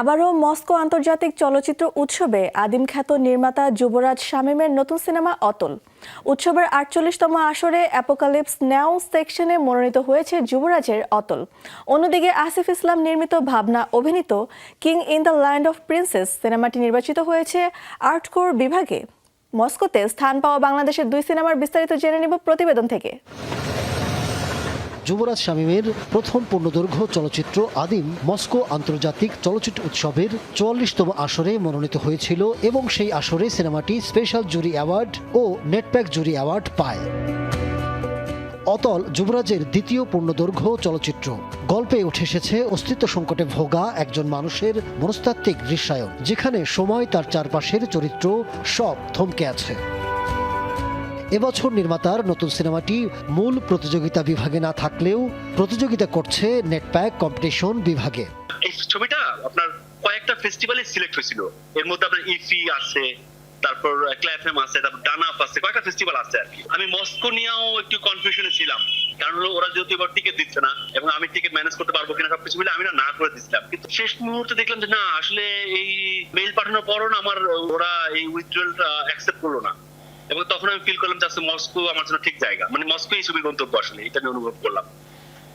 আবারও মস্কো আন্তর্জাতিক চলচ্চিত্র উৎসবে আদিম খ্যাত নির্মাতা যুবরাজ শামীমের নতুন সিনেমা অতল। উৎসবের ৪৮তম আসরে অ্যাপোকালিপস নাও সেকশনে মনোনীত হয়েছে যুবরাজের অতল। অন্যদিকে আসিফ ইসলাম নির্মিত ভাবনা অভিনীত king in the land of princess সিনেমাটি নির্বাচিত হয়েছে আর্টকোর বিভাগে। মস্কোতে স্থান পাওয়া বাংলাদেশের দুই সিনেমার বিস্তারিত জেনে নিব প্রতিবেদন থেকে। যুবরাজ শামীমের প্রথম পূর্ণদৈর্ঘ্য চলচ্চিত্র আদিম মস্কো আন্তর্জাতিক চলচ্চিত্র উৎসবের ৪৪তম আসরে মনোনীত হয়েছিল এবং সেই আসরে সিনেমাটি স্পেশাল জুরি অ্যাওয়ার্ড ও নেটপ্যাক জুরি অ্যাওয়ার্ড পায়। অতল যুবরাজের দ্বিতীয় পূর্ণদৈর্ঘ্য চলচ্চিত্র। গল্পে উঠে এসেছে অস্তিত্ব সংকটে ভোগা একজন মানুষের মনস্তাত্ত্বিক দৃশ্যায়ন, যেখানে সময় তার চারপাশের চরিত্র সব থমকে আছে। এবছর নির্মাতার নতুন সিনেমাটি মূল প্রতিযোগিতা বিভাগে না থাকলেও প্রতিযোগিতা করছে নেটপ্যাক কম্পিটিশন বিভাগে। এই ছবিটা আপনার কয়েকটা ফেস্টিভ্যালে সিলেক্ট হয়েছিল। এর মধ্যে আপনার ইফি আছে, তারপর ক্ল্যাফএম আছে, তারপর ডানাফ আছে, কয়েকটা ফেস্টিভ্যাল আছে আর কি। আমি মস্কো নিয়েও একটু কনফিউশনে ছিলাম, কারণ ওরা যেহেতু এবার টিকিট দিচ্ছে না এবং আমি টিকিট ম্যানেজ করতে পারবো কিনা সবকিছু মিলে আমি না করে দিচ্ছিলাম। কিন্তু শেষ মুহূর্তে দেখলাম যে না, আসলে এই মেইল পাঠানোর পরও আমার ওরা এই উইথড্রলটা অ্যাকসেপ্ট করলো না, এবং তখন আমি ফিল করলাম যে মস্কো আমার জন্য ঠিক জায়গা, মানে মস্কো এই ছবির গন্তব্য আসলে, এটা আমি অনুভব করলাম।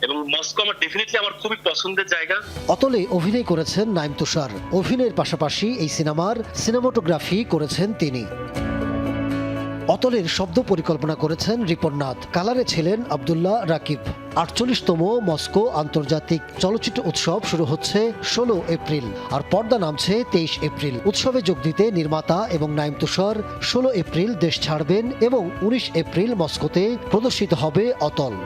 এবং মস্কো আমার ডেফিনেটলি আমার খুবই পছন্দের জায়গা। অতলে অভিনয় করেছেন নাইম তুষার। অভিনয়ের পাশাপাশি এই সিনেমার সিনেমাটোগ্রাফি করেছেন তিনি। অতলের শব্দ পরিকল্পনা করেছেন রিপন নাথ। কালারে ছিলেন আব্দুল্লাহ রাকিব। ৪৮তম মস্কো আন্তর্জাতিক চলচ্চিত্র উৎসব শুরু হচ্ছে ১৬ এপ্রিল আর পর্দা নামছে ২৩ এপ্রিল। উৎসবে যোগ দিতে নির্মাতা এবং নাইম তুষার ১৬ এপ্রিল দেশ ছাড়বেন এবং ১৯ এপ্রিল মস্কোতে প্রদর্শিত হবে অতল।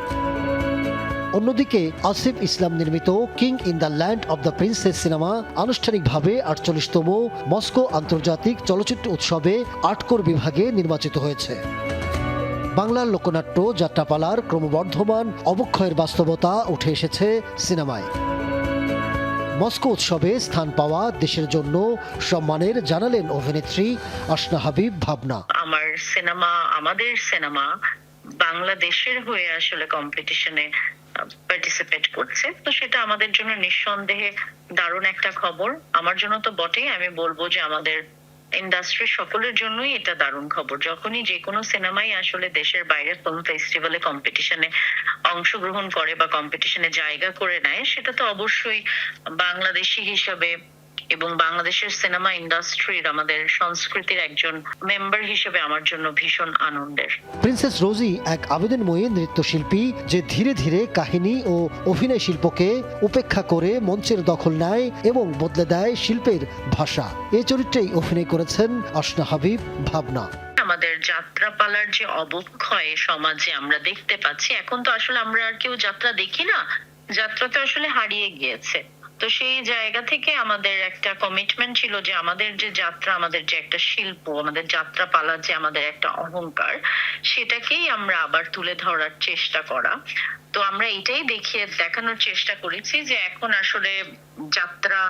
অন্যদিকে আসিফ ইসলাম নির্মিত king in the land of the princess cinema আনুষ্ঠানিকভাবে ৪৮তম মস্কো আন্তর্জাতিক চলচ্চিত্র উৎসবে আর্টকোর বিভাগে নির্বাচিত হয়েছে। বাংলার লোকনাট্য যাত্রাপালার ক্রমবর্ধমান অবক্ষয়ের বাস্তবতা উঠে এসেছে সিনেমায়। মস্কো উৎসবে স্থান পাওয়া দেশের জন্য সম্মানের জানালেন অভিনেত্রী আসনা হাবিব ভাবনা। আমাদের সিনেমা বাংলাদেশের হয়ে আসলে কম্পিটিশনে পার্টিসিপেট করছে, তো সেটা আমাদের জন্য নিঃসন্দেহে দারুণ একটা খবর। আমার জন্য তো বটেই, আমি বলবো যে আমাদের ইন্ডাস্ট্রি সকলের জন্যই এটা দারুণ খবর। যখনই যে কোনো সিনেমাই আসলে দেশের বাইরের ফিল্ম ফেস্টিভ্যালে কম্পিটিশনে অংশগ্রহণ করে বা কম্পিটিশনে জায়গা করে নেয়, সেটা তো অবশ্যই বাংলাদেশি হিসাবে এবং বাংলাদেশের সিনেমা ইন্ডাস্ট্রির আমাদের সংস্কৃতির একজন মেম্বার হিসেবে আমার জন্য ভীষণ আনন্দের। প্রিন্সেস রোজি এক আবেদনময়ী নৃত্যশিল্পী যে ধীরে ধীরে কাহিনী ও অভিনয় শিল্পকে উপেক্ষা করে মঞ্চের দখল নেয় এবং বদলে দেয় শিল্পের ভাষা। এই চরিত্রেই অভিনয় করেছেন আসনা হাবিব ভাবনা। আমাদের যাত্রাপালার যে অবক্ষয় সমাজে আমরা দেখতে পাচ্ছি, এখন তো আসলে আমরা আর কেউ যাত্রা দেখি না, যাত্রা তো আসলে হারিয়ে গিয়েছে। তো সেই জায়গা থেকে আমাদের একটা কমিটমেন্ট ছিল যে আমাদের যে যাত্রা, আমাদের যে একটা শিল্প, আমাদের যাত্রাপালা যে আমাদের একটা অহংকার, সেটাকেই আমরা আবার তুলে ধরার চেষ্টা করা। তো আমরা এটাই দেখানোর চেষ্টা করেছি যে এখন আসলে যাত্রা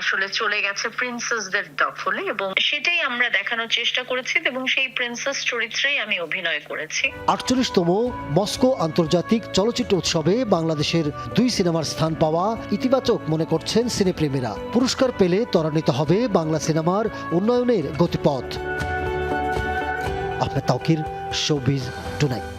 আসলে চলে গেছে প্রিন্সেসদের দখলে, এবং সেটাই আমরা দেখানোর চেষ্টা করেছি এবং সেই প্রিন্সেস চরিত্রেই আমি অভিনয় করেছি। ৪৮তম মস্কো আন্তর্জাতিক চলচ্চিত্র উৎসবে বাংলাদেশের দুই সিনেমার স্থান পাওয়া ইতিবাচক মনে করছেন সিনেপ্রেমীরা। পুরস্কার পেলে ত্বরান্বিত হবে বাংলা সিনেমার উন্নয়নের গতিপথ। Ahmed Tauquir, showbiz tonight.